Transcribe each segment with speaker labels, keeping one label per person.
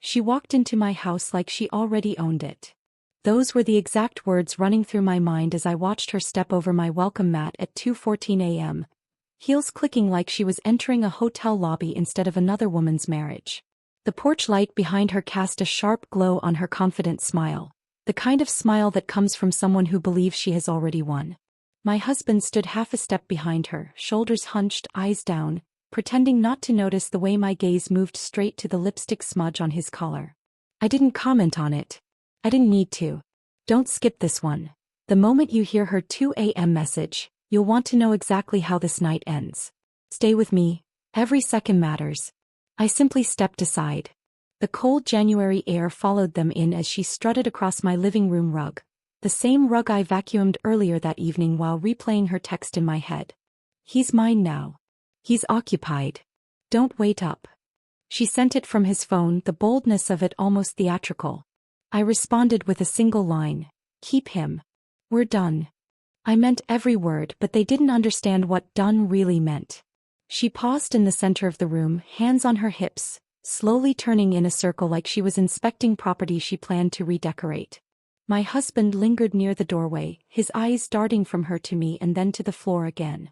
Speaker 1: She walked into my house like she already owned it. Those were the exact words running through my mind as I watched her step over my welcome mat at 2:14 a.m., heels clicking like she was entering a hotel lobby instead of another woman's marriage. The porch light behind her cast a sharp glow on her confident smile, the kind of smile that comes from someone who believes she has already won. My husband stood half a step behind her, shoulders hunched, eyes down, pretending not to notice the way my gaze moved straight to the lipstick smudge on his collar. I didn't comment on it. I didn't need to. Don't skip this one. The moment you hear her 2 a.m. message, you'll want to know exactly how this night ends. Stay with me. Every second matters. I simply stepped aside. The cold January air followed them in as she strutted across my living room rug, the same rug I vacuumed earlier that evening while replaying her text in my head. He's mine now. He's occupied. Don't wait up. She sent it from his phone, the boldness of it almost theatrical. I responded with a single line. Keep him. We're done. I meant every word, but they didn't understand what done really meant. She paused in the center of the room, hands on her hips, slowly turning in a circle like she was inspecting property she planned to redecorate. My husband lingered near the doorway, his eyes darting from her to me and then to the floor again.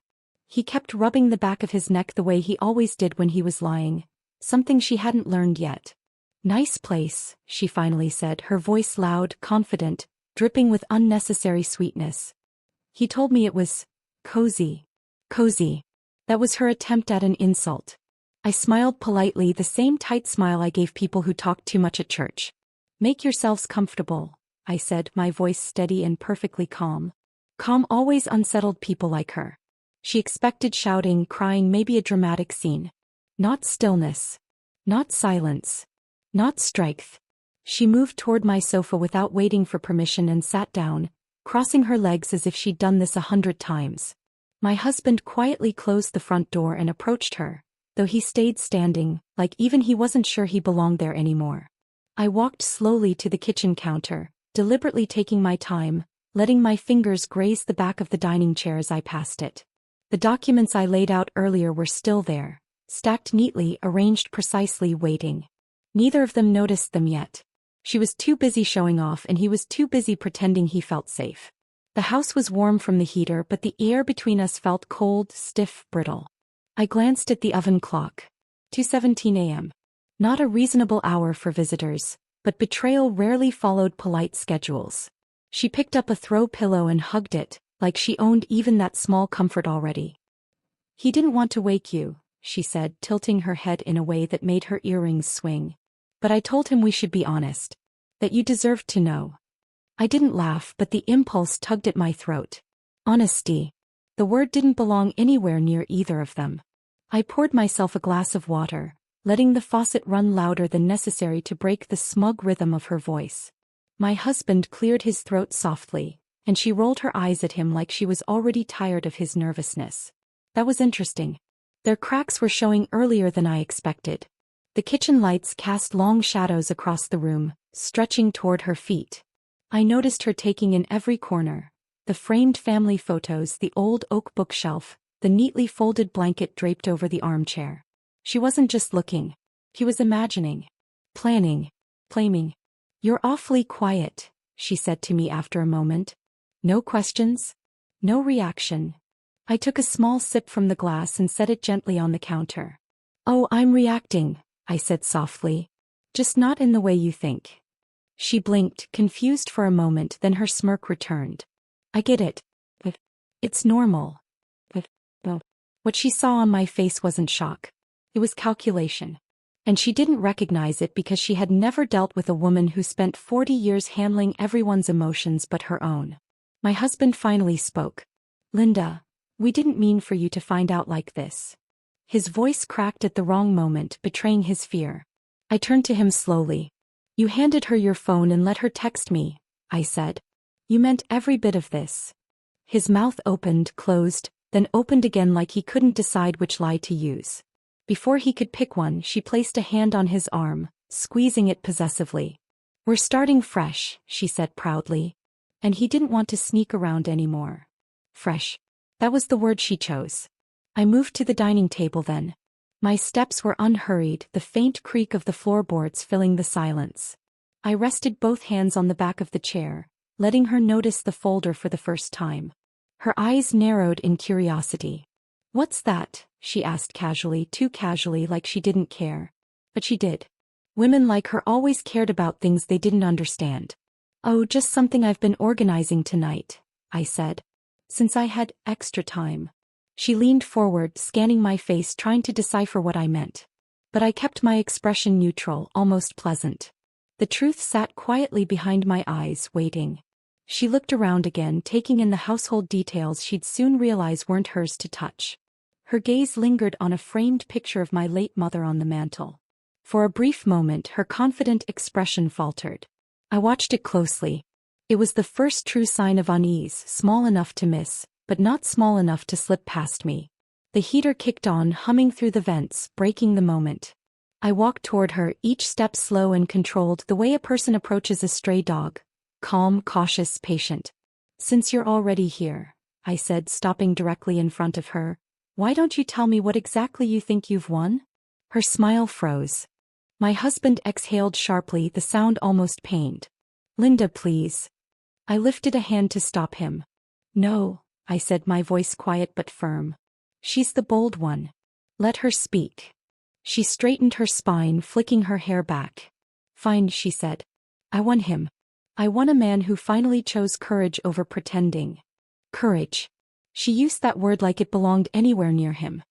Speaker 1: He kept rubbing the back of his neck the way he always did when he was lying, something she hadn't learned yet. Nice place, she finally said, her voice loud, confident, dripping with unnecessary sweetness. He told me it was cozy. Cozy. That was her attempt at an insult. I smiled politely, the same tight smile I gave people who talked too much at church. Make yourselves comfortable, I said, my voice steady and perfectly calm. Calm always unsettled people like her. She expected shouting, crying, maybe a dramatic scene. Not stillness. Not silence. Not strength. She moved toward my sofa without waiting for permission and sat down, crossing her legs as if she'd done this 100 times. My husband quietly closed the front door and approached her, though he stayed standing, like even he wasn't sure he belonged there anymore. I walked slowly to the kitchen counter, deliberately taking my time, letting my fingers graze the back of the dining chair as I passed it. The documents I laid out earlier were still there, stacked neatly, arranged precisely, waiting. Neither of them noticed them yet. She was too busy showing off and he was too busy pretending he felt safe. The house was warm from the heater, but the air between us felt cold, stiff, brittle. I glanced at the oven clock. 2:17 a.m. Not a reasonable hour for visitors, but betrayal rarely followed polite schedules. She picked up a throw pillow and hugged it, like she owned even that small comfort already. He didn't want to wake you, she said, tilting her head in a way that made her earrings swing. But I told him we should be honest. That you deserved to know. I didn't laugh, but the impulse tugged at my throat. Honesty. The word didn't belong anywhere near either of them. I poured myself a glass of water, letting the faucet run louder than necessary to break the smug rhythm of her voice. My husband cleared his throat softly, and she rolled her eyes at him like she was already tired of his nervousness. That was interesting. Their cracks were showing earlier than I expected. The kitchen lights cast long shadows across the room, stretching toward her feet. I noticed her taking in every corner. The framed family photos, the old oak bookshelf, the neatly folded blanket draped over the armchair. She wasn't just looking. She was imagining. Planning. Claiming. You're awfully quiet, she said to me after a moment. No questions? No reaction. I took a small sip from the glass and set it gently on the counter. Oh, I'm reacting, I said softly. Just not in the way you think. She blinked, confused for a moment, then her smirk returned. I get it. But it's normal. But what she saw on my face wasn't shock. It was calculation. And she didn't recognize it because she had never dealt with a woman who spent 40 years handling everyone's emotions but her own. My husband finally spoke. Linda, we didn't mean for you to find out like this. His voice cracked at the wrong moment, betraying his fear. I turned to him slowly. You handed her your phone and let her text me, I said. You meant every bit of this. His mouth opened, closed, then opened again like he couldn't decide which lie to use. Before he could pick one, she placed a hand on his arm, squeezing it possessively. We're starting fresh, she said proudly. And he didn't want to sneak around anymore. Fresh. That was the word she chose. I moved to the dining table then. My steps were unhurried, the faint creak of the floorboards filling the silence. I rested both hands on the back of the chair, letting her notice the folder for the first time. Her eyes narrowed in curiosity. "What's that?" she asked casually, too casually, like she didn't care. But she did. Women like her always cared about things they didn't understand. "Oh, just something I've been organizing tonight," I said. "Since I had extra time." She leaned forward, scanning my face, trying to decipher what I meant. But I kept my expression neutral, almost pleasant. The truth sat quietly behind my eyes, waiting. She looked around again, taking in the household details she'd soon realize weren't hers to touch. Her gaze lingered on a framed picture of my late mother on the mantel. For a brief moment, her confident expression faltered. I watched it closely. It was the first true sign of unease, small enough to miss, but not small enough to slip past me. The heater kicked on, humming through the vents, breaking the moment. I walked toward her, each step slow and controlled, the way a person approaches a stray dog. Calm, cautious, patient. "Since you're already here," I said, stopping directly in front of her, "why don't you tell me what exactly you think you've won?" Her smile froze. My husband exhaled sharply, the sound almost pained. "Linda, please." I lifted a hand to stop him. "No," I said, my voice quiet but firm. "She's the bold one. Let her speak." She straightened her spine, flicking her hair back. "Fine," she said. "I won him. I won a man who finally chose courage over pretending." Courage. She used that word like it belonged anywhere near him.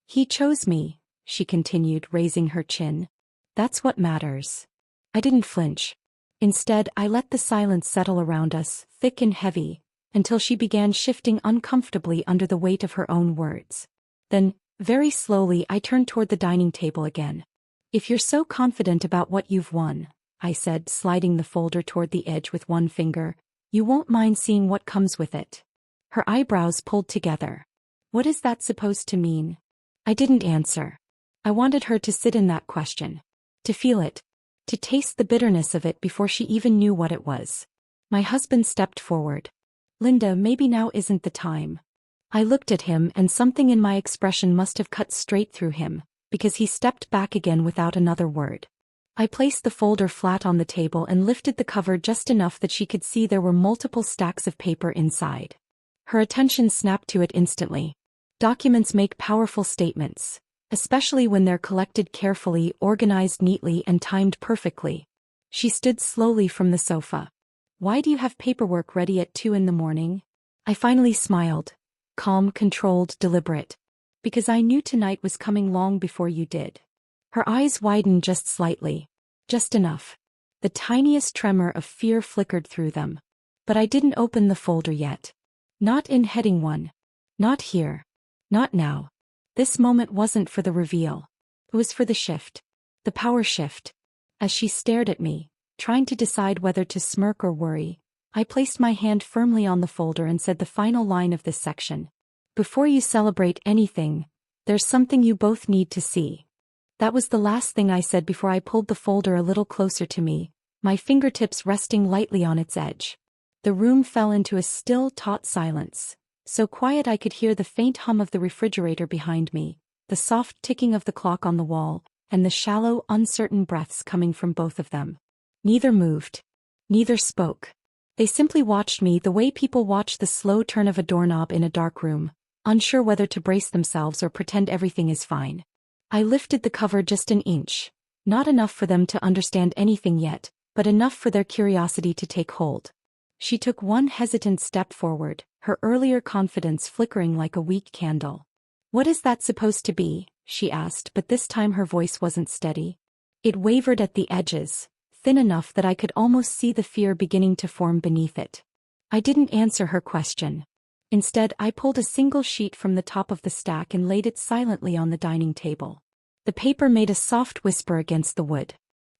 Speaker 1: "He chose me," she continued, raising her chin. "That's what matters." I didn't flinch. Instead, I let the silence settle around us, thick and heavy, until she began shifting uncomfortably under the weight of her own words. Then, very slowly, I turned toward the dining table again. "If you're so confident about what you've won," I said, sliding the folder toward the edge with one finger, "you won't mind seeing what comes with it." Her eyebrows pulled together. "What is that supposed to mean?" I didn't answer. I wanted her to sit in that question. To feel it. To taste the bitterness of it before she even knew what it was. My husband stepped forward. "Linda, maybe now isn't the time." I looked at him, and something in my expression must have cut straight through him, because he stepped back again without another word. I placed the folder flat on the table and lifted the cover just enough that she could see there were multiple stacks of paper inside. Her attention snapped to it instantly. Documents make powerful statements, especially when they're collected carefully, organized neatly, and timed perfectly. She stood slowly from the sofa. "Why do you have paperwork ready at 2 in the morning?" I finally smiled. Calm, controlled, deliberate. "Because I knew tonight was coming long before you did." Her eyes widened just slightly. Just enough. The tiniest tremor of fear flickered through them. But I didn't open the folder yet. Not in heading 1. Not here. Not now. This moment wasn't for the reveal. It was for the shift. The power shift. As she stared at me, trying to decide whether to smirk or worry, I placed my hand firmly on the folder and said the final line of this section. "Before you celebrate anything, there's something you both need to see." That was the last thing I said before I pulled the folder a little closer to me, my fingertips resting lightly on its edge. The room fell into a still, taut silence, so quiet I could hear the faint hum of the refrigerator behind me, the soft ticking of the clock on the wall, and the shallow, uncertain breaths coming from both of them. Neither moved. Neither spoke. They simply watched me the way people watch the slow turn of a doorknob in a dark room, unsure whether to brace themselves or pretend everything is fine. I lifted the cover just an inch, not enough for them to understand anything yet, but enough for their curiosity to take hold. She took one hesitant step forward, her earlier confidence flickering like a weak candle. "What is that supposed to be?" she asked, but this time her voice wasn't steady. It wavered at the edges, thin enough that I could almost see the fear beginning to form beneath it. I didn't answer her question. Instead, I pulled a single sheet from the top of the stack and laid it silently on the dining table. The paper made a soft whisper against the wood.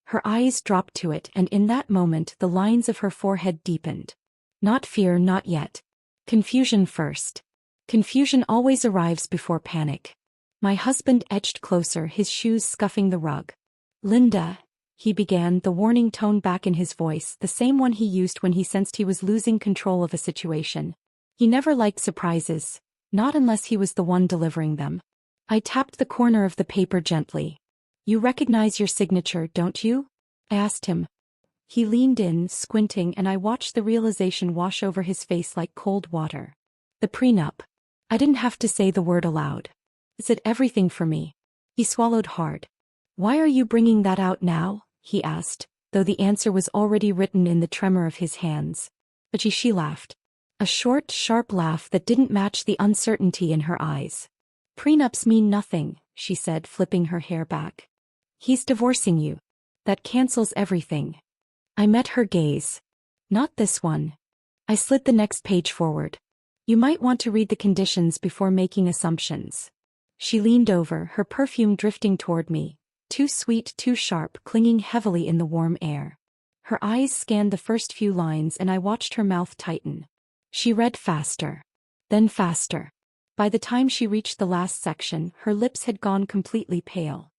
Speaker 1: Her eyes dropped to it, and in that moment the lines of her forehead deepened. Not fear, not yet. Confusion first. Confusion always arrives before panic. My husband edged closer, his shoes scuffing the rug. "Linda," he began, the warning tone back in his voice, the same one he used when he sensed he was losing control of a situation. He never liked surprises, not unless he was the one delivering them. I tapped the corner of the paper gently. You recognize your signature, don't you? I asked him. He leaned in, squinting, and I watched the realization wash over his face like cold water. The prenup. I didn't have to say the word aloud. Is it everything for me? He swallowed hard. Why are you bringing that out now? He asked, though the answer was already written in the tremor of his hands. But she laughed. A short, sharp laugh that didn't match the uncertainty in her eyes. Prenups mean nothing, she said, flipping her hair back. He's divorcing you. That cancels everything. I met her gaze. Not this one. I slid the next page forward. You might want to read the conditions before making assumptions. She leaned over, her perfume drifting toward me, too sweet, too sharp, clinging heavily in the warm air. Her eyes scanned the first few lines and I watched her mouth tighten. She read faster. Then faster. By the time she reached the last section, her lips had gone completely pale.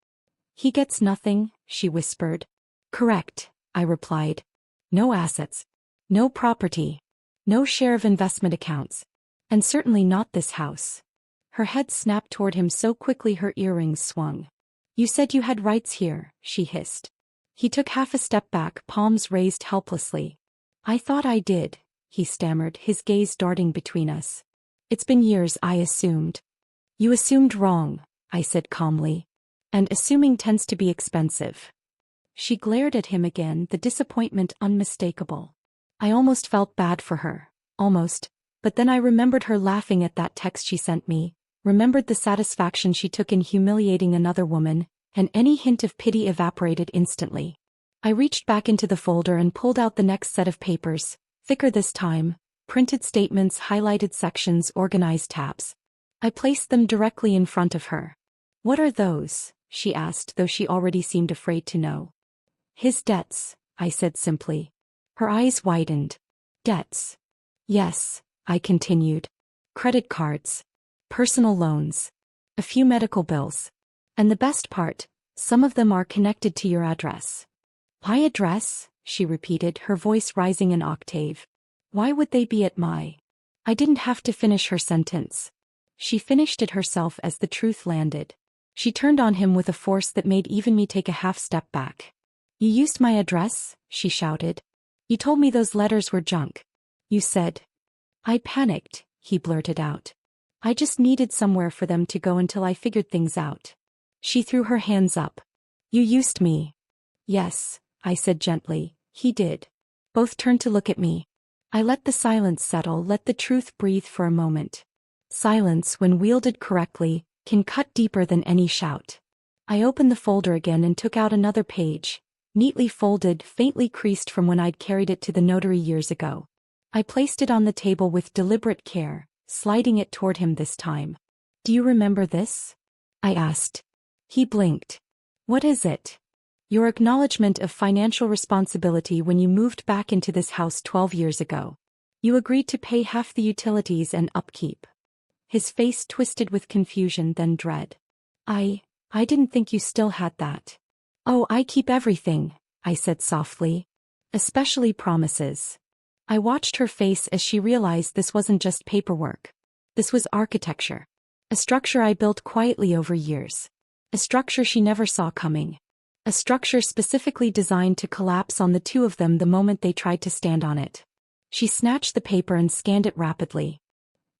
Speaker 1: He gets nothing, she whispered. Correct, I replied. No assets. No property. No share of investment accounts. And certainly not this house. Her head snapped toward him so quickly her earrings swung. You said you had rights here, she hissed. He took half a step back, palms raised helplessly. I thought I did, he stammered, his gaze darting between us. It's been years, I assumed. You assumed wrong, I said calmly. And assuming tends to be expensive. She glared at him again, the disappointment unmistakable. I almost felt bad for her. Almost. But then I remembered her laughing at that text she sent me, remembered the satisfaction she took in humiliating another woman, and any hint of pity evaporated instantly. I reached back into the folder and pulled out the next set of papers, thicker this time, printed statements, highlighted sections, organized tabs. I placed them directly in front of her. What are those? She asked, though she already seemed afraid to know. His debts, I said simply. Her eyes widened. Debts. Yes, I continued. Credit cards. Personal loans. A few medical bills. And the best part, some of them are connected to your address. My address? She repeated, her voice rising an octave. Why would they be at my? I didn't have to finish her sentence. She finished it herself as the truth landed. She turned on him with a force that made even me take a half step back. You used my address? She shouted. You told me those letters were junk. You said. I panicked, he blurted out. I just needed somewhere for them to go until I figured things out. She threw her hands up. You used me. Yes, I said gently. He did. Both turned to look at me. I let the silence settle, let the truth breathe for a moment. Silence, when wielded correctly, can cut deeper than any shout. I opened the folder again and took out another page, neatly folded, faintly creased from when I'd carried it to the notary years ago. I placed it on the table with deliberate care, sliding it toward him this time. Do you remember this? I asked. He blinked. What is it? Your acknowledgement of financial responsibility when you moved back into this house 12 years ago. You agreed to pay half the utilities and upkeep. His face twisted with confusion, then dread. I didn't think you still had that. Oh, I keep everything, I said softly. Especially promises. I watched her face as she realized this wasn't just paperwork. This was architecture. A structure I built quietly over years. A structure she never saw coming. A structure specifically designed to collapse on the two of them the moment they tried to stand on it. She snatched the paper and scanned it rapidly.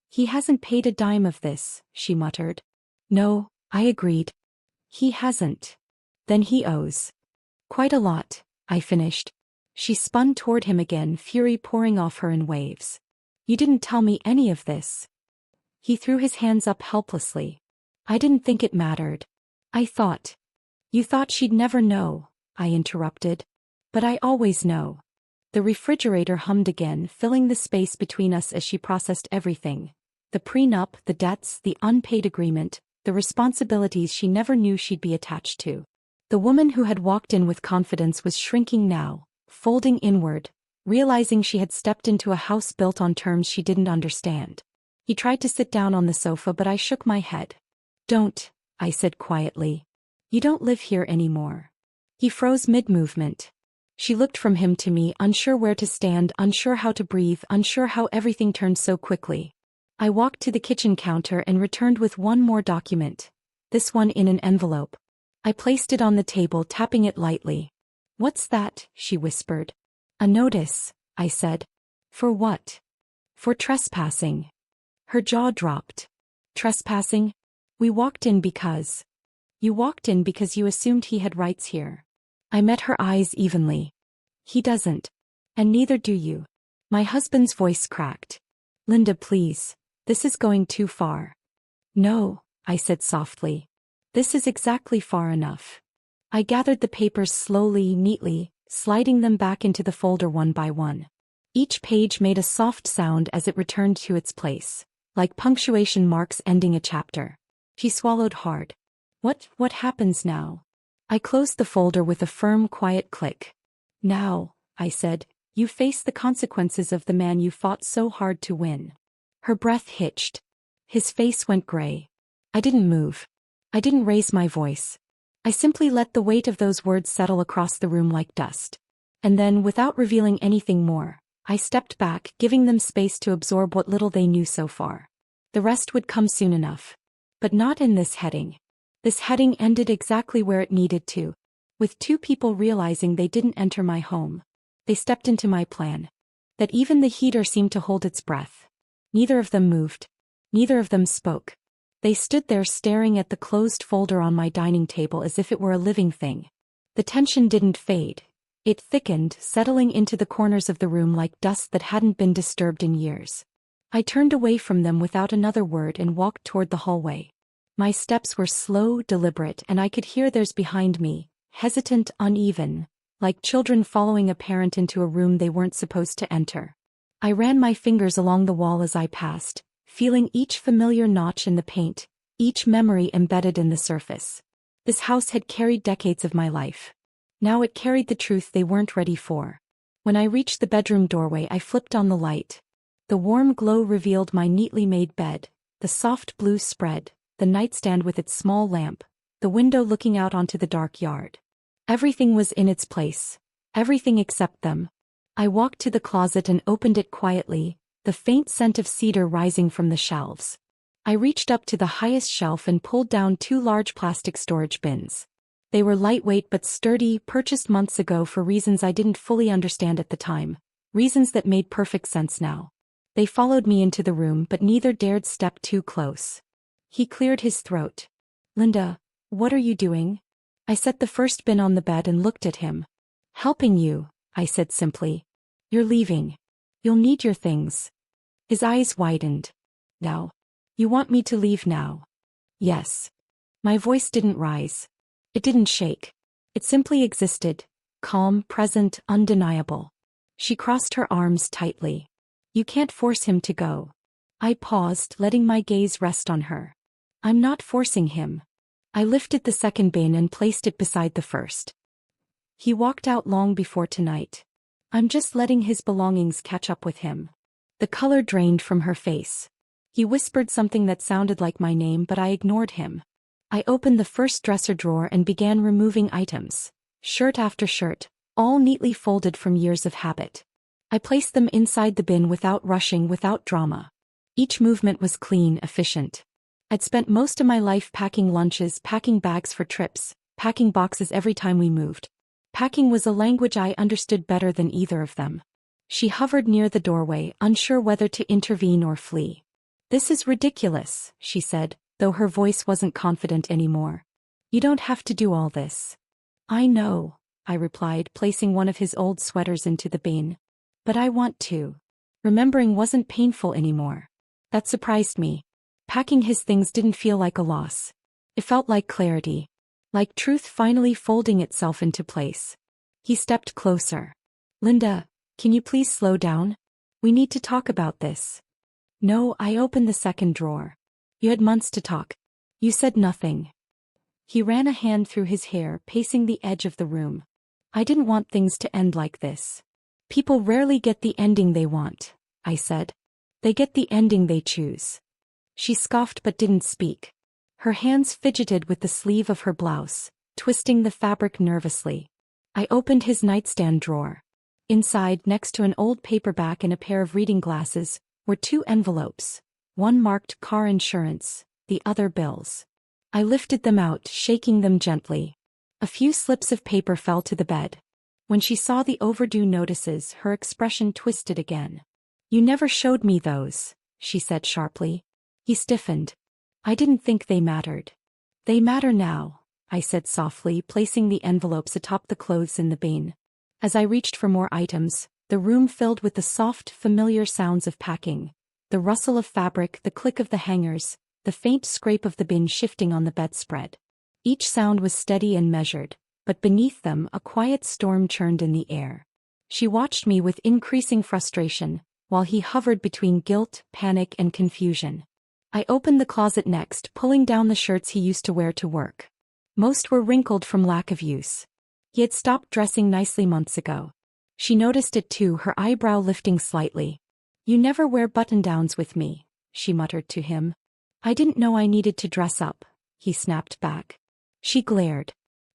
Speaker 1: He hasn't paid a dime of this, she muttered. No, I agreed. He hasn't. Then he owes. Quite a lot, I finished. She spun toward him again, fury pouring off her in waves. You didn't tell me any of this. He threw his hands up helplessly. I didn't think it mattered. I thought. You thought she'd never know, I interrupted. But I always know. The refrigerator hummed again, filling the space between us as she processed everything. The prenup, the debts, the unpaid agreement, the responsibilities she never knew she'd be attached to. The woman who had walked in with confidence was shrinking now, folding inward, realizing she had stepped into a house built on terms she didn't understand. He tried to sit down on the sofa, but I shook my head. Don't, I said quietly. You don't live here anymore. He froze mid-movement. She looked from him to me, unsure where to stand, unsure how to breathe, unsure how everything turned so quickly. I walked to the kitchen counter and returned with one more document. This one in an envelope. I placed it on the table, tapping it lightly. "What's that?" she whispered. "A notice," I said. "For what?" "For trespassing." Her jaw dropped. "Trespassing? We walked in because—" "You walked in because you assumed he had rights here." I met her eyes evenly. "He doesn't. And neither do you." My husband's voice cracked. "Linda, please. This is going too far." "No," I said softly. "This is exactly far enough." I gathered the papers slowly, neatly, sliding them back into the folder one by one. Each page made a soft sound as it returned to its place, like punctuation marks ending a chapter. She swallowed hard. What happens now?" I closed the folder with a firm, quiet click. "Now," I said, "you face the consequences of the man you fought so hard to win." Her breath hitched. His face went gray. I didn't move. I didn't raise my voice. I simply let the weight of those words settle across the room like dust. And then, without revealing anything more, I stepped back, giving them space to absorb what little they knew so far. The rest would come soon enough. But not in this heading. This heading ended exactly where it needed to, with two people realizing they didn't enter my home. They stepped into my plan. That even the heater seemed to hold its breath. Neither of them moved. Neither of them spoke. They stood there staring at the closed folder on my dining table as if it were a living thing. The tension didn't fade. It thickened, settling into the corners of the room like dust that hadn't been disturbed in years. I turned away from them without another word and walked toward the hallway. My steps were slow, deliberate, and I could hear theirs behind me, hesitant, uneven, like children following a parent into a room they weren't supposed to enter. I ran my fingers along the wall as I passed, feeling each familiar notch in the paint, each memory embedded in the surface. This house had carried decades of my life. Now it carried the truth they weren't ready for. When I reached the bedroom doorway, I flipped on the light. The warm glow revealed my neatly made bed, the soft blue spread, the nightstand with its small lamp, the window looking out onto the dark yard. Everything was in its place. Everything except them. I walked to the closet and opened it quietly, the faint scent of cedar rising from the shelves. I reached up to the highest shelf and pulled down two large plastic storage bins. They were lightweight but sturdy, purchased months ago for reasons I didn't fully understand at the time, reasons that made perfect sense now. They followed me into the room, but neither dared step too close. He cleared his throat. "Linda, what are you doing?" I set the first bin on the bed and looked at him. "Helping you," I said simply. "You're leaving. You'll need your things." His eyes widened. "Now? You want me to leave now?" "Yes." My voice didn't rise. It didn't shake. It simply existed, calm, present, undeniable. She crossed her arms tightly. "You can't force him to go." I paused, letting my gaze rest on her. "I'm not forcing him." I lifted the second bin and placed it beside the first. "He walked out long before tonight. I'm just letting his belongings catch up with him." The color drained from her face. He whispered something that sounded like my name, but I ignored him. I opened the first dresser drawer and began removing items, shirt after shirt, all neatly folded from years of habit. I placed them inside the bin without rushing, without drama. Each movement was clean, efficient. I'd spent most of my life packing lunches, packing bags for trips, packing boxes every time we moved. Packing was a language I understood better than either of them. She hovered near the doorway, unsure whether to intervene or flee. "This is ridiculous," she said, though her voice wasn't confident anymore. "You don't have to do all this." "I know," I replied, placing one of his old sweaters into the bin. "But I want to." Remembering wasn't painful anymore. That surprised me. Packing his things didn't feel like a loss. It felt like clarity. Like truth finally folding itself into place. He stepped closer. "Linda, can you please slow down? We need to talk about this." "No," I opened the second drawer. "You had months to talk. You said nothing." He ran a hand through his hair, pacing the edge of the room. "I didn't want things to end like this." "People rarely get the ending they want," I said. "They get the ending they choose." She scoffed but didn't speak. Her hands fidgeted with the sleeve of her blouse, twisting the fabric nervously. I opened his nightstand drawer. Inside, next to an old paperback and a pair of reading glasses, were two envelopes. One marked car insurance, the other bills. I lifted them out, shaking them gently. A few slips of paper fell to the bed. When she saw the overdue notices, her expression twisted again. "You never showed me those," she said sharply. He stiffened. "I didn't think they mattered." "They matter now," I said softly, placing the envelopes atop the clothes in the bin. As I reached for more items, the room filled with the soft, familiar sounds of packing. The rustle of fabric, the click of the hangers, the faint scrape of the bin shifting on the bedspread. Each sound was steady and measured, but beneath them a quiet storm churned in the air. She watched me with increasing frustration, while he hovered between guilt, panic, and confusion. I opened the closet next, pulling down the shirts he used to wear to work. Most were wrinkled from lack of use. He had stopped dressing nicely months ago. She noticed it too, her eyebrow lifting slightly. "You never wear button-downs with me," she muttered to him. "I didn't know I needed to dress up," he snapped back. She glared.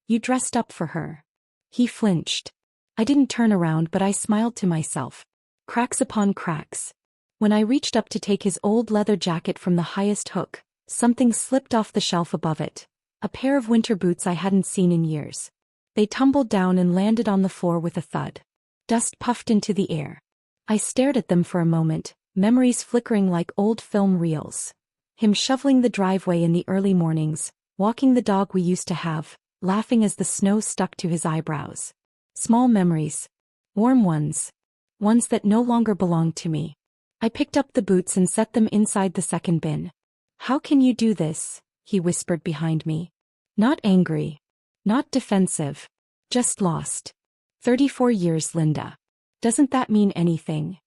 Speaker 1: "You dressed up for her." He flinched. I didn't turn around, but I smiled to myself. Cracks upon cracks. When I reached up to take his old leather jacket from the highest hook, something slipped off the shelf above it. A pair of winter boots I hadn't seen in years. They tumbled down and landed on the floor with a thud. Dust puffed into the air. I stared at them for a moment, memories flickering like old film reels. Him shoveling the driveway in the early mornings, walking the dog we used to have, laughing as the snow stuck to his eyebrows. Small memories. Warm ones. Ones that no longer belonged to me. I picked up the boots and set them inside the second bin. "How can you do this?" he whispered behind me. Not angry. Not defensive. Just lost. 34 years, Linda. Doesn't that mean anything?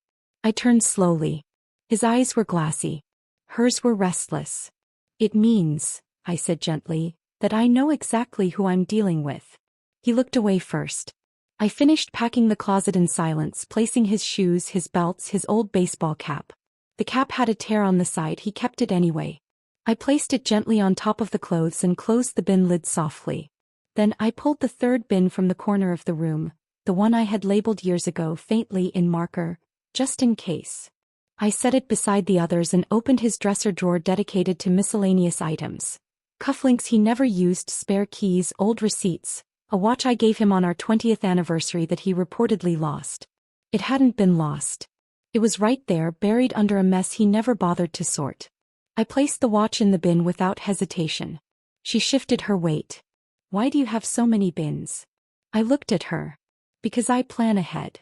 Speaker 1: I turned slowly. His eyes were glassy. Hers were restless. "It means," I said gently, "that I know exactly who I'm dealing with." He looked away first. I finished packing the closet in silence, placing his shoes, his belts, his old baseball cap. The cap had a tear on the side, he kept it anyway. I placed it gently on top of the clothes and closed the bin lid softly. Then I pulled the third bin from the corner of the room, the one I had labeled years ago faintly in marker, just in case. I set it beside the others and opened his dresser drawer dedicated to miscellaneous items. Cufflinks he never used, spare keys, old receipts, a watch I gave him on our 20th anniversary that he reportedly lost. It hadn't been lost. It was right there, buried under a mess he never bothered to sort. I placed the watch in the bin without hesitation. She shifted her weight. "Why do you have so many bins?" I looked at her. "Because I plan ahead."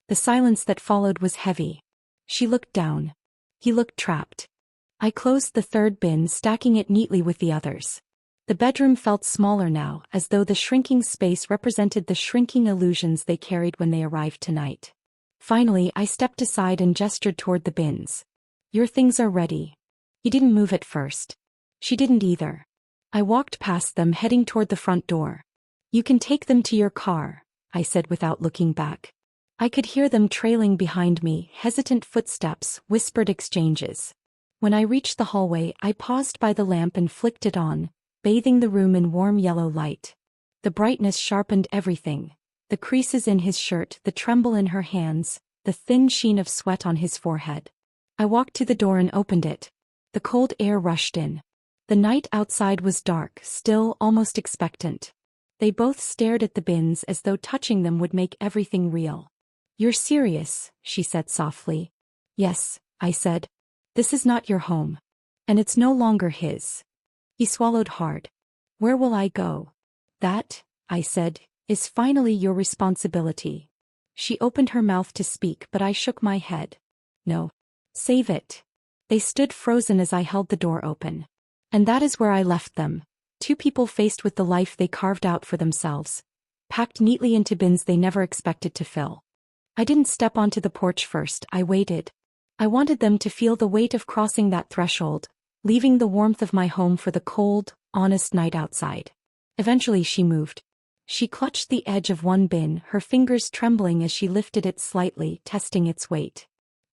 Speaker 1: The silence that followed was heavy. She looked down. He looked trapped. I closed the third bin, stacking it neatly with the others. The bedroom felt smaller now, as though the shrinking space represented the shrinking illusions they carried when they arrived tonight. Finally, I stepped aside and gestured toward the bins. "Your things are ready." He didn't move at first. She didn't either. I walked past them, heading toward the front door. "You can take them to your car," I said without looking back. I could hear them trailing behind me, hesitant footsteps, whispered exchanges. When I reached the hallway, I paused by the lamp and flicked it on, bathing the room in warm yellow light. The brightness sharpened everything. The creases in his shirt, the tremble in her hands, the thin sheen of sweat on his forehead. I walked to the door and opened it. The cold air rushed in. The night outside was dark, still, almost expectant. They both stared at the bins as though touching them would make everything real. "You're serious," she said softly. "Yes," I said. "This is not your home. And it's no longer his." He swallowed hard. "Where will I go?" "That," I said, "is finally your responsibility." She opened her mouth to speak, but I shook my head. "No. Save it." They stood frozen as I held the door open. And that is where I left them. Two people faced with the life they carved out for themselves, packed neatly into bins they never expected to fill. I didn't step onto the porch first, I waited. I wanted them to feel the weight of crossing that threshold, leaving the warmth of my home for the cold, honest night outside. Eventually she moved. She clutched the edge of one bin, her fingers trembling as she lifted it slightly, testing its weight.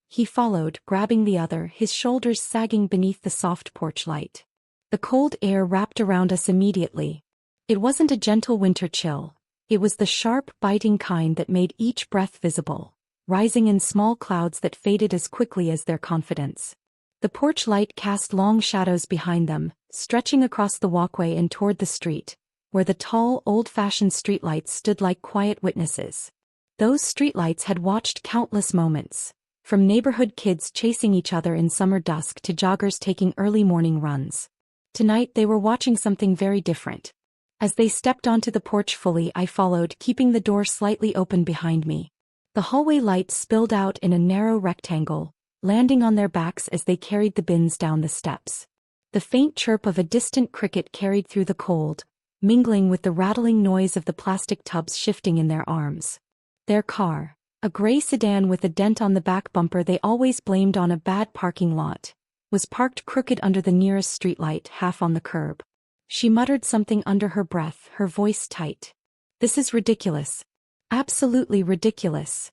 Speaker 1: He followed, grabbing the other, his shoulders sagging beneath the soft porch light. The cold air wrapped around us immediately. It wasn't a gentle winter chill. It was the sharp, biting kind that made each breath visible, rising in small clouds that faded as quickly as their confidence. The porch light cast long shadows behind them, stretching across the walkway and toward the street, where the tall, old-fashioned streetlights stood like quiet witnesses. Those streetlights had watched countless moments, from neighborhood kids chasing each other in summer dusk to joggers taking early morning runs. Tonight they were watching something very different. As they stepped onto the porch fully, I followed, keeping the door slightly open behind me. The hallway light spilled out in a narrow rectangle, landing on their backs as they carried the bins down the steps. The faint chirp of a distant cricket carried through the cold, mingling with the rattling noise of the plastic tubs shifting in their arms. Their car, a gray sedan with a dent on the back bumper they always blamed on a bad parking lot, was parked crooked under the nearest streetlight, half on the curb. She muttered something under her breath, her voice tight. "This is ridiculous. Absolutely ridiculous."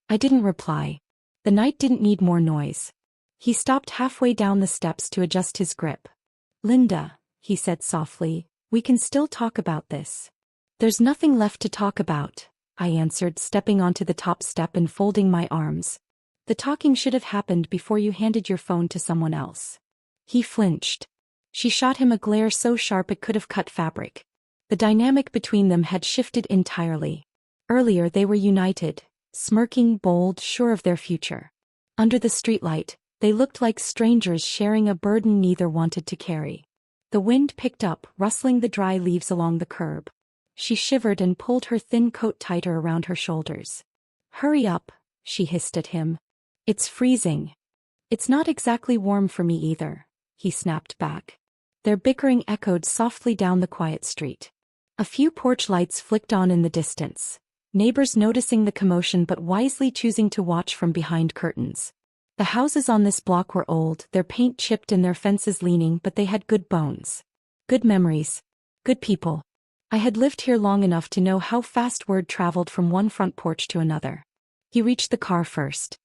Speaker 1: I didn't reply. The night didn't need more noise. He stopped halfway down the steps to adjust his grip. "Linda," he said softly, "we can still talk about this." "There's nothing left to talk about," I answered, stepping onto the top step and folding my arms. "The talking should have happened before you handed your phone to someone else." He flinched. She shot him a glare so sharp it could have cut fabric. The dynamic between them had shifted entirely. Earlier they were united, smirking, bold, sure of their future. Under the streetlight, they looked like strangers sharing a burden neither wanted to carry. The wind picked up, rustling the dry leaves along the curb. She shivered and pulled her thin coat tighter around her shoulders. "Hurry up," she hissed at him. "It's freezing." "It's not exactly warm for me either," he snapped back. Their bickering echoed softly down the quiet street. A few porch lights flicked on in the distance, neighbors noticing the commotion but wisely choosing to watch from behind curtains. The houses on this block were old, their paint chipped and their fences leaning, but they had good bones. Good memories. Good people. I had lived here long enough to know how fast word traveled from one front porch to another. He reached the car first.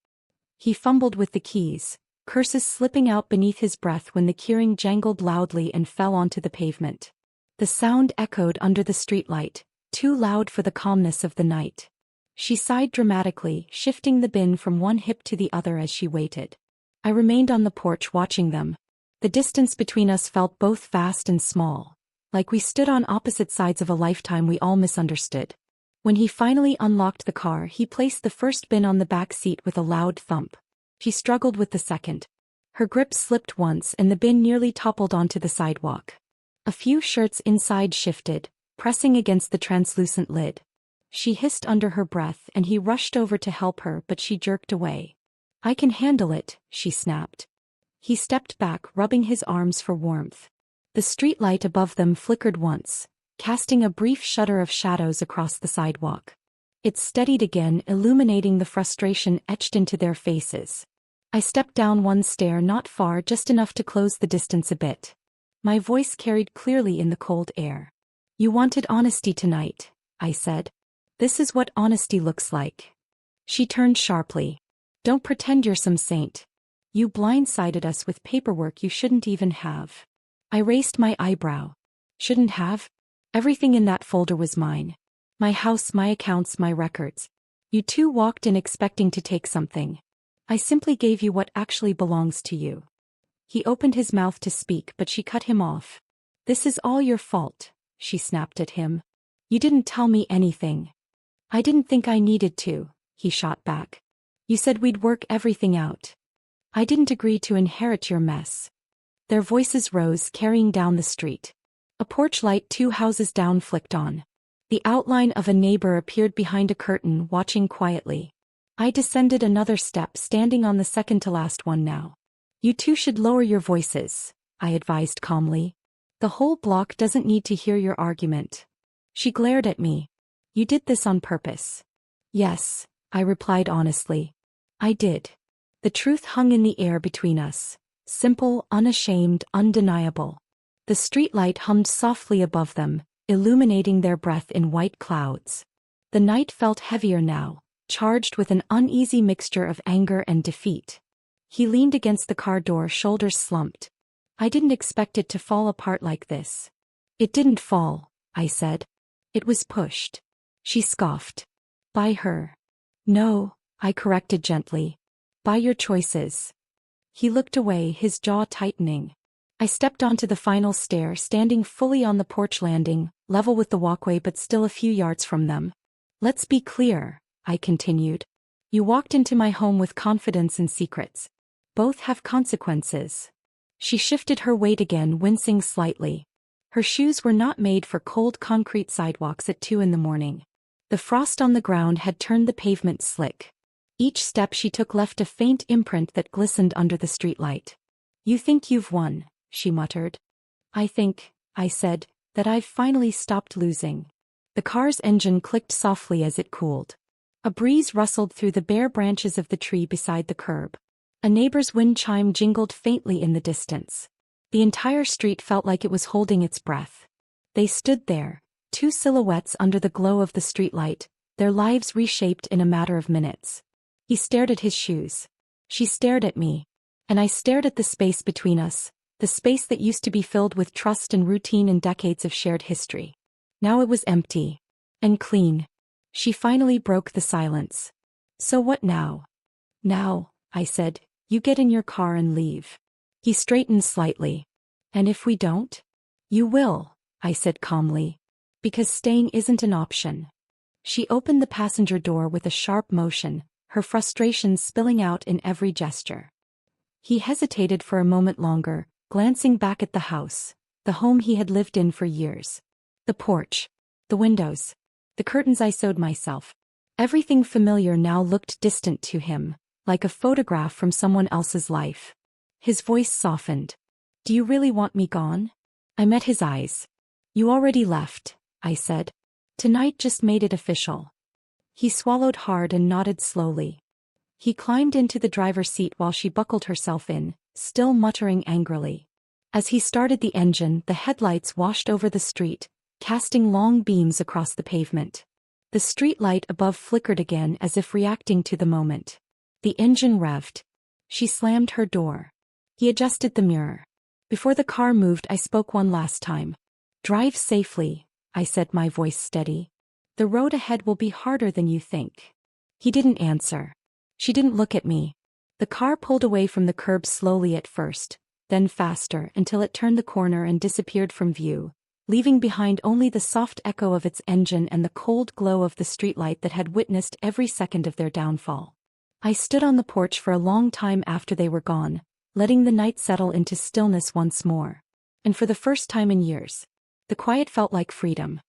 Speaker 1: He fumbled with the keys, curses slipping out beneath his breath when the keyring jangled loudly and fell onto the pavement. The sound echoed under the streetlight, too loud for the calmness of the night. She sighed dramatically, shifting the bin from one hip to the other as she waited. I remained on the porch watching them. The distance between us felt both vast and small, like we stood on opposite sides of a lifetime we all misunderstood. When he finally unlocked the car, he placed the first bin on the back seat with a loud thump. She struggled with the second. Her grip slipped once and the bin nearly toppled onto the sidewalk. A few shirts inside shifted, pressing against the translucent lid. She hissed under her breath and he rushed over to help her, but she jerked away. "I can handle it," she snapped. He stepped back, rubbing his arms for warmth. The streetlight above them flickered once, casting a brief shudder of shadows across the sidewalk. It steadied again, illuminating the frustration etched into their faces. I stepped down one stair, not far, just enough to close the distance a bit. My voice carried clearly in the cold air. "You wanted honesty tonight," I said. "This is what honesty looks like." She turned sharply. "Don't pretend you're some saint. You blindsided us with paperwork you shouldn't even have." I raised my eyebrow. "Shouldn't have? Everything in that folder was mine. My house, my accounts, my records. You two walked in expecting to take something. I simply gave you what actually belongs to you." He opened his mouth to speak, but she cut him off. "This is all your fault," she snapped at him. "You didn't tell me anything." "I didn't think I needed to," he shot back. "You said we'd work everything out. I didn't agree to inherit your mess." Their voices rose, carrying down the street. A porch light 2 houses down flicked on. The outline of a neighbor appeared behind a curtain, watching quietly. I descended another step, standing on the second-to-last one now. "You two should lower your voices," I advised calmly. "The whole block doesn't need to hear your argument." She glared at me. "You did this on purpose." "Yes," I replied honestly. "I did." The truth hung in the air between us. Simple, unashamed, undeniable. The streetlight hummed softly above them, illuminating their breath in white clouds. The night felt heavier now, charged with an uneasy mixture of anger and defeat. He leaned against the car door, shoulders slumped. "I didn't expect it to fall apart like this." "It didn't fall," I said. "It was pushed." She scoffed. "By her." "No," I corrected gently. "By your choices." He looked away, his jaw tightening. I stepped onto the final stair, standing fully on the porch landing, level with the walkway but still a few yards from them. Let's be clear, I continued. You walked into my home with confidence and secrets. Both have consequences. She shifted her weight again, wincing slightly. Her shoes were not made for cold concrete sidewalks at 2 in the morning. The frost on the ground had turned the pavement slick. Each step she took left a faint imprint that glistened under the streetlight. You think you've won, she muttered. I said, that I've finally stopped losing. The car's engine clicked softly as it cooled. A breeze rustled through the bare branches of the tree beside the curb. A neighbor's wind chime jingled faintly in the distance. The entire street felt like it was holding its breath. They stood there, two silhouettes under the glow of the streetlight, their lives reshaped in a matter of minutes. He stared at his shoes. She stared at me. And I stared at the space between us, the space that used to be filled with trust and routine and decades of shared history. Now it was empty. And clean. She finally broke the silence. So what now? Now, I said, you get in your car and leave. He straightened slightly. And if we don't? You will, I said calmly. Because staying isn't an option. She opened the passenger door with a sharp motion, her frustration spilling out in every gesture. He hesitated for a moment longer, glancing back at the house, the home he had lived in for years. The porch. The windows. The curtains I sewed myself. Everything familiar now looked distant to him, like a photograph from someone else's life. His voice softened. Do you really want me gone? I met his eyes. You already left, I said. Tonight just made it official. He swallowed hard and nodded slowly. He climbed into the driver's seat while she buckled herself in, still muttering angrily. As he started the engine, the headlights washed over the street, casting long beams across the pavement. The street light above flickered again as if reacting to the moment. The engine revved. She slammed her door. He adjusted the mirror. Before the car moved, I spoke one last time. Drive safely, I said, my voice steady. The road ahead will be harder than you think. He didn't answer. She didn't look at me. The car pulled away from the curb slowly at first, then faster until it turned the corner and disappeared from view, leaving behind only the soft echo of its engine and the cold glow of the streetlight that had witnessed every second of their downfall. I stood on the porch for a long time after they were gone, letting the night settle into stillness once more. And for the first time in years, the quiet felt like freedom.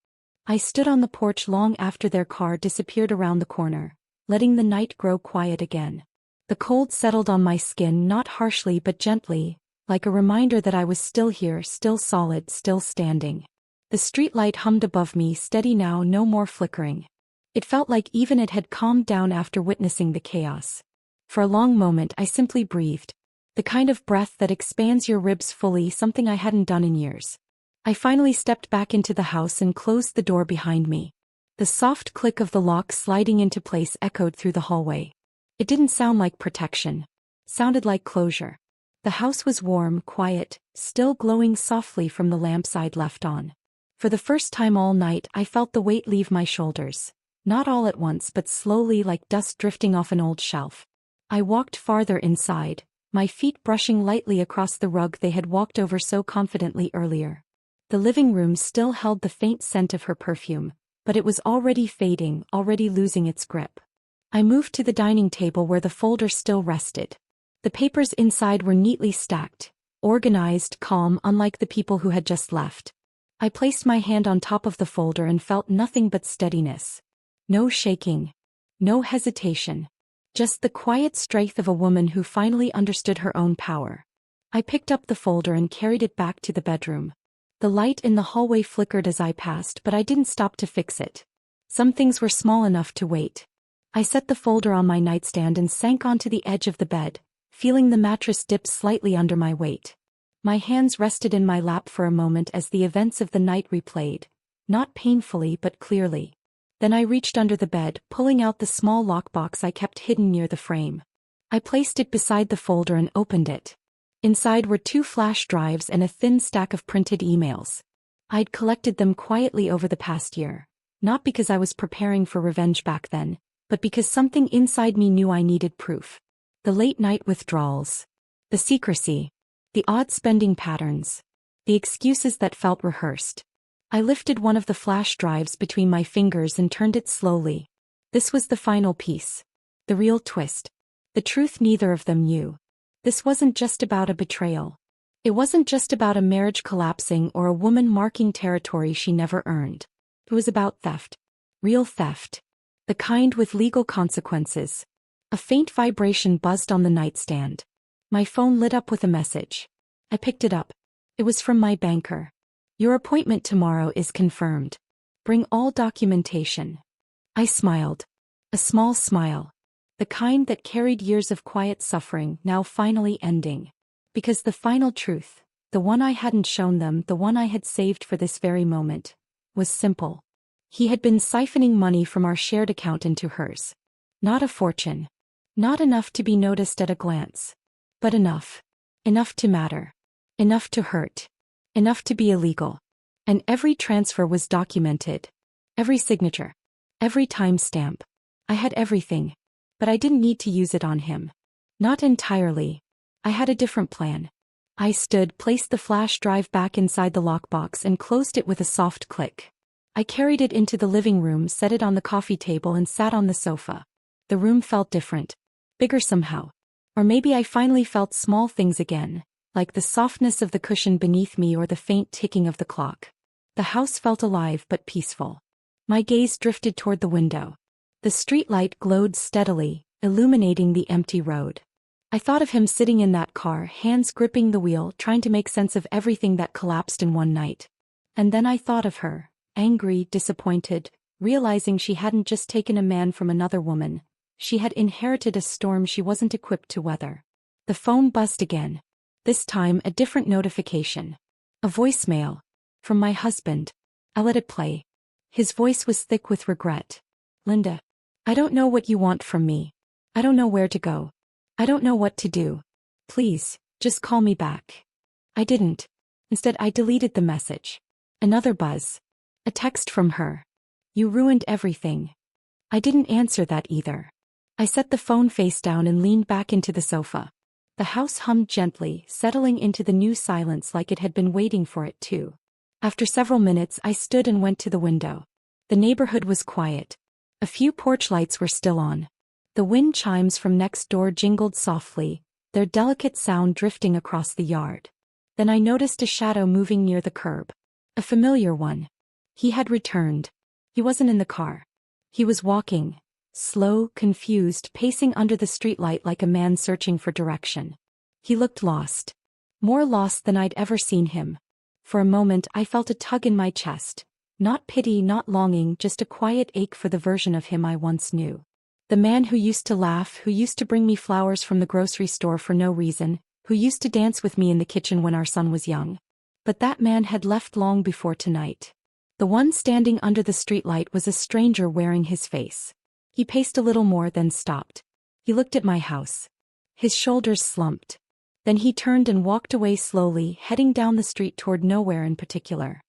Speaker 1: I stood on the porch long after their car disappeared around the corner, letting the night grow quiet again. The cold settled on my skin, not harshly but gently, like a reminder that I was still here, still solid, still standing. The streetlight hummed above me, steady now, no more flickering. It felt like even it had calmed down after witnessing the chaos. For a long moment I simply breathed. The kind of breath that expands your ribs fully, something I hadn't done in years. I finally stepped back into the house and closed the door behind me. The soft click of the lock sliding into place echoed through the hallway. It didn't sound like protection. Sounded like closure. The house was warm, quiet, still glowing softly from the lamps I'd left on. For the first time all night I felt the weight leave my shoulders. Not all at once but slowly, like dust drifting off an old shelf. I walked farther inside, my feet brushing lightly across the rug they had walked over so confidently earlier. The living room still held the faint scent of her perfume, but it was already fading, already losing its grip. I moved to the dining table where the folder still rested. The papers inside were neatly stacked, organized, calm, unlike the people who had just left. I placed my hand on top of the folder and felt nothing but steadiness. No shaking. No hesitation. Just the quiet strength of a woman who finally understood her own power. I picked up the folder and carried it back to the bedroom. The light in the hallway flickered as I passed, but I didn't stop to fix it. Some things were small enough to wait. I set the folder on my nightstand and sank onto the edge of the bed, feeling the mattress dip slightly under my weight. My hands rested in my lap for a moment as the events of the night replayed, not painfully but clearly. Then I reached under the bed, pulling out the small lockbox I kept hidden near the frame. I placed it beside the folder and opened it. Inside were 2 flash drives and a thin stack of printed emails. I'd collected them quietly over the past year, not because I was preparing for revenge back then, but because something inside me knew I needed proof. The late-night withdrawals. The secrecy. The odd spending patterns. The excuses that felt rehearsed. I lifted one of the flash drives between my fingers and turned it slowly. This was the final piece. The real twist. The truth neither of them knew. This wasn't just about a betrayal. It wasn't just about a marriage collapsing or a woman marking territory she never earned. It was about theft. Real theft. The kind with legal consequences. A faint vibration buzzed on the nightstand. My phone lit up with a message. I picked it up. It was from my banker. Your appointment tomorrow is confirmed. Bring all documentation. I smiled. A small smile. The kind that carried years of quiet suffering now finally ending. Because the final truth, the one I hadn't shown them, the one I had saved for this very moment, was simple. He had been siphoning money from our shared account into hers. Not a fortune. Not enough to be noticed at a glance. But enough. Enough to matter. Enough to hurt. Enough to be illegal. And every transfer was documented. Every signature. Every timestamp. I had everything. But I didn't need to use it on him. Not entirely. I had a different plan. I stood, placed the flash drive back inside the lockbox and closed it with a soft click. I carried it into the living room, set it on the coffee table and sat on the sofa. The room felt different. Bigger somehow. Or maybe I finally felt small things again, like the softness of the cushion beneath me or the faint ticking of the clock. The house felt alive but peaceful. My gaze drifted toward the window. The street light glowed steadily, illuminating the empty road. I thought of him sitting in that car, hands gripping the wheel, trying to make sense of everything that collapsed in one night. And then I thought of her, angry, disappointed, realizing she hadn't just taken a man from another woman. She had inherited a storm she wasn't equipped to weather. The phone buzzed again. This time a different notification. A voicemail. From my husband. I let it play. His voice was thick with regret. Linda. I don't know what you want from me. I don't know where to go. I don't know what to do. Please, just call me back. I didn't. Instead I deleted the message. Another buzz. A text from her. You ruined everything. I didn't answer that either. I set the phone face down and leaned back into the sofa. The house hummed gently, settling into the new silence like it had been waiting for it too. After several minutes I stood and went to the window. The neighborhood was quiet. A few porch lights were still on. The wind chimes from next door jingled softly, their delicate sound drifting across the yard. Then I noticed a shadow moving near the curb. A familiar one. He had returned. He wasn't in the car. He was walking. Slow, confused, pacing under the streetlight like a man searching for direction. He looked lost. More lost than I'd ever seen him. For a moment I felt a tug in my chest. Not pity, not longing, just a quiet ache for the version of him I once knew. The man who used to laugh, who used to bring me flowers from the grocery store for no reason, who used to dance with me in the kitchen when our son was young. But that man had left long before tonight. The one standing under the streetlight was a stranger wearing his face. He paced a little more, then stopped. He looked at my house. His shoulders slumped. Then he turned and walked away slowly, heading down the street toward nowhere in particular.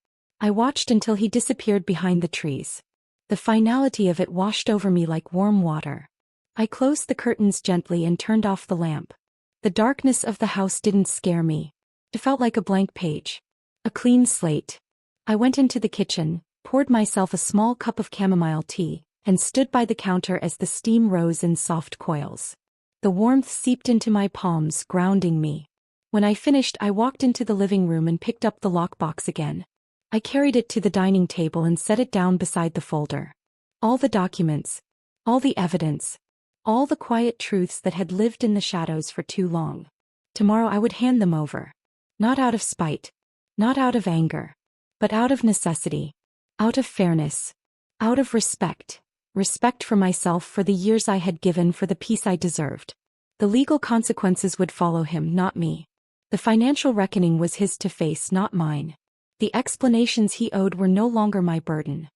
Speaker 1: I watched until he disappeared behind the trees. The finality of it washed over me like warm water. I closed the curtains gently and turned off the lamp. The darkness of the house didn't scare me. It felt like a blank page. A clean slate. I went into the kitchen, poured myself a small cup of chamomile tea, and stood by the counter as the steam rose in soft coils. The warmth seeped into my palms, grounding me. When I finished, I walked into the living room and picked up the lockbox again. I carried it to the dining table and set it down beside the folder. All the documents. All the evidence. All the quiet truths that had lived in the shadows for too long. Tomorrow I would hand them over. Not out of spite. Not out of anger. But out of necessity. Out of fairness. Out of respect. Respect for myself, for the years I had given, for the peace I deserved. The legal consequences would follow him, not me. The financial reckoning was his to face, not mine. The explanations he owed were no longer my burden.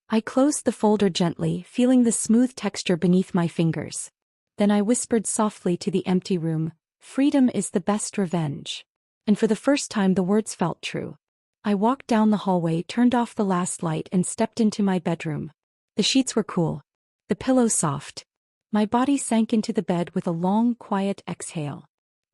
Speaker 1: I closed the folder gently, feeling the smooth texture beneath my fingers. Then I whispered softly to the empty room, "Freedom is the best revenge." And for the first time the words felt true. I walked down the hallway, turned off the last light and stepped into my bedroom. The sheets were cool. The pillow soft. My body sank into the bed with a long, quiet exhale.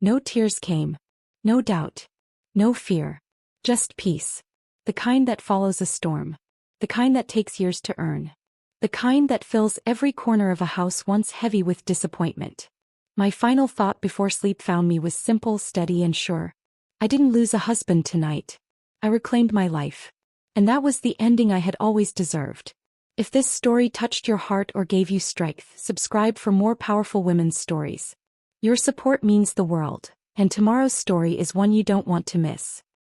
Speaker 1: No tears came. No doubt. No fear. Just peace. The kind that follows a storm. The kind that takes years to earn. The kind that fills every corner of a house once heavy with disappointment. My final thought before sleep found me was simple, steady, and sure. I didn't lose a husband tonight. I reclaimed my life. And that was the ending I had always deserved. If this story touched your heart or gave you strength, subscribe for more powerful women's stories. Your support means the world, and tomorrow's story is one you don't want to miss.